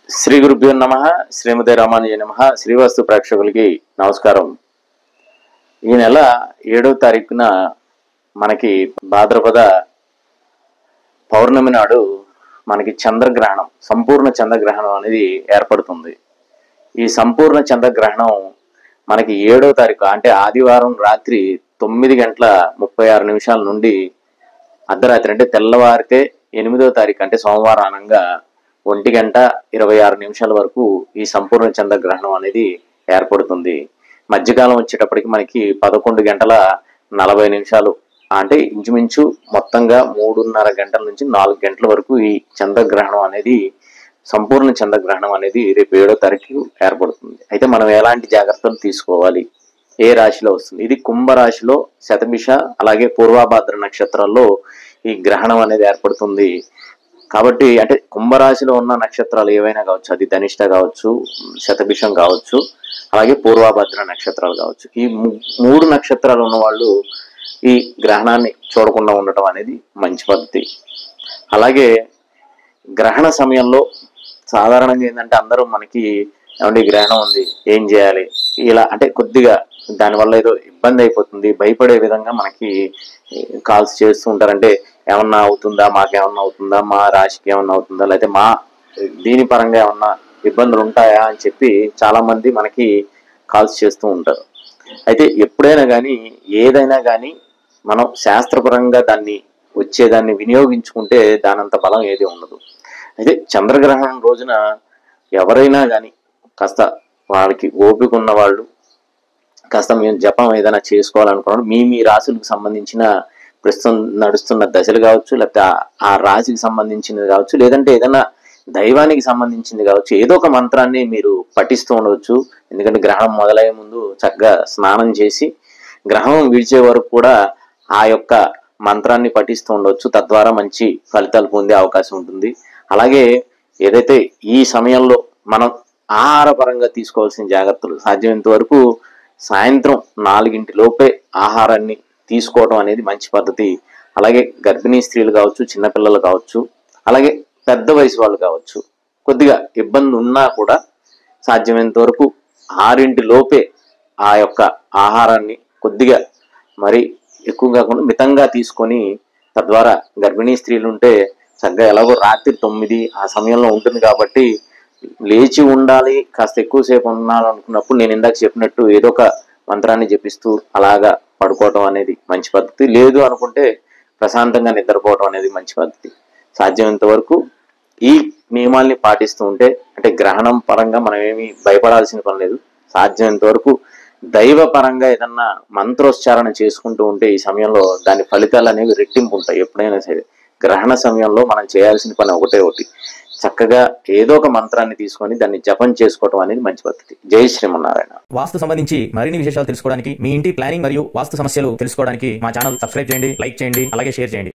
శ్రీ గురుభ్యో నమః. శ్రీమతే రామానుజాయ నమః. శ్రీవాస్తు ప్రేక్షకులకి నమస్కారం. ఈ నెల 7వ తారీఖున మనకి భాద్రపద పౌర్ణమి నాడు మనకి చంద్రగ్రహణం, సంపూర్ణ చంద్రగ్రహణం అనేది ఏర్పడుతుంది. ఈ సంపూర్ణ చంద్రగ్రహణం మనకి 7వ తారీఖు అంటే ఆదివారం రాత్రి 9:36 నుండి అర్ధరాత్రి అంటే తెల్లవారితే 8వ తారీఖు అంటే సోమవారం అనంగా 1:26 వరకు ఈ సంపూర్ణ చంద్రగ్రహణం అనేది ఏర్పడుతుంది. మధ్యకాలం వచ్చేటప్పటికి మనకి 11:40 అంటే ఇంచుమించు మొత్తంగా 3:30 గంటల నుంచి 4 గంటల వరకు ఈ చంద్రగ్రహణం అనేది, సంపూర్ణ చంద్రగ్రహణం అనేది రేపు 7వ తారీఖు ఏర్పడుతుంది. అయితే మనం ఎలాంటి జాగ్రత్తలు తీసుకోవాలి, ఏ రాశిలో వస్తుంది? ఇది కుంభరాశిలో శతభిష అలాగే పూర్వభాద్ర నక్షత్రాల్లో ఈ గ్రహణం అనేది ఏర్పడుతుంది. కాబట్టి అంటే కుంభరాశిలో ఉన్న నక్షత్రాలు ఏవైనా కావచ్చు, అది ధనిష్ట కావచ్చు, శతభిషం కావచ్చు, అలాగే పూర్వభద్ర నక్షత్రాలు కావచ్చు. ఈ 3 నక్షత్రాలు ఉన్న వాళ్ళు ఈ గ్రహణాన్ని చూడకుండా ఉండటం అనేది మంచి పద్ధతి. అలాగే గ్రహణ సమయంలో సాధారణంగా ఏంటంటే అందరూ మనకి ఏమంటే గ్రహణం ఉంది ఏం చేయాలి ఇలా అంటే కొద్దిగా దానివల్ల ఏదో ఇబ్బంది అయిపోతుంది, భయపడే విధంగా మనకి కాల్స్ చేస్తూ ఉంటారంటే ఏమన్నా అవుతుందా, మాకేమన్నా అవుతుందా, మా రాశికి ఏమన్నా అవుతుందా, లేకపోతే మా దీని పరంగా ఏమన్నా ఇబ్బందులు ఉంటాయా అని చెప్పి చాలా మంది మనకి కాల్స్ చేస్తూ ఉంటారు. అయితే ఎప్పుడైనా కానీ ఏదైనా కానీ మనం శాస్త్రపరంగా వచ్చేదాన్ని వినియోగించుకుంటే దానంత బలం ఏది ఉండదు. అయితే చంద్రగ్రహణం రోజున ఎవరైనా కానీ కాస్త వాళ్ళకి ఓపిక ఉన్న వాళ్ళు కాస్త మేము జపం ఏదైనా చేసుకోవాలనుకున్నాడు, మీ రాశులకు సంబంధించిన ప్రస్తుతం నడుస్తున్న దశలు కావచ్చు, లేకపోతే ఆ రాశికి సంబంధించినది కావచ్చు, లేదంటే ఏదైనా దైవానికి సంబంధించింది కావచ్చు, ఏదో ఒక మంత్రాన్ని మీరు పఠిస్తూ ఉండవచ్చు. ఎందుకంటే గ్రహణం మొదలయ్యే ముందు చక్కగా స్నానం చేసి గ్రహణం విడిచే వరకు కూడా ఆ యొక్క మంత్రాన్ని పఠిస్తూ ఉండవచ్చు. తద్వారా మంచి ఫలితాలు పొందే అవకాశం ఉంటుంది. అలాగే ఏదైతే ఈ సమయంలో మనం ఆహారపరంగా తీసుకోవాల్సిన జాగ్రత్తలు, సాధ్యమైనంత వరకు సాయంత్రం 4 లోపే ఆహారాన్ని తీసుకోవడం అనేది మంచి పద్ధతి. అలాగే గర్భిణీ స్త్రీలు కావచ్చు, చిన్నపిల్లలు కావచ్చు, అలాగే పెద్ద వయసు వాళ్ళు కావచ్చు, కొద్దిగా ఇబ్బంది ఉన్నా కూడా సాధ్యమైనంత వరకు 6 లోపే ఆ యొక్క ఆహారాన్ని కొద్దిగా మరి ఎక్కువ కాకుండా మితంగా తీసుకొని, తద్వారా గర్భిణీ స్త్రీలు ఉంటే చక్కగా ఎలాగో రాత్రి 9 ఆ సమయంలో ఉంటుంది కాబట్టి లేచి ఉండాలి, కాస్త ఎక్కువసేపు ఉండాలనుకున్నప్పుడు నేను ఇందాక చెప్పినట్టు ఏదో ఒక మంత్రాన్ని జపిస్తూ అలాగా పడుకోవటం అనేది మంచి పద్ధతి. లేదు అనుకుంటే ప్రశాంతంగా నిద్రపోవటం అనేది మంచి పద్ధతి. సాధ్యమైనంత వరకు ఈ నియమాల్ని పాటిస్తూ ఉంటే అంటే గ్రహణం పరంగా మనం ఏమీ భయపడాల్సిన పని లేదు. సాధ్యమైనంత వరకు దైవ పరంగా ఏదన్నా మంత్రోచ్చారణ చేసుకుంటూ ఉంటే ఈ సమయంలో దాని ఫలితాలు అనేవి రెట్టింపు ఉంటాయి. ఎప్పుడైనా సరే గ్రహణ సమయంలో మనం చేయాల్సిన పని ఒకటి, చక్కగా ఏదో ఒక మంత్రాన్ని తీసుకొని దాన్ని జపం చేసుకోవటం అనేది మంచి పద్ధతి. జై శ్రీమన్నారాయణ. వాస్తు సంబంధించి మరిన్ని విశేషాలు తెలుసుకోవడానికి, మీ ఇంటి ప్లానింగ్ మరియు వాస్తు సమస్యలు తెలుసుకోవడానికి మా ఛానల్ సబ్స్క్రైబ్ చేయండి, లైక్ చేయండి, అలాగే షేర్ చేయండి.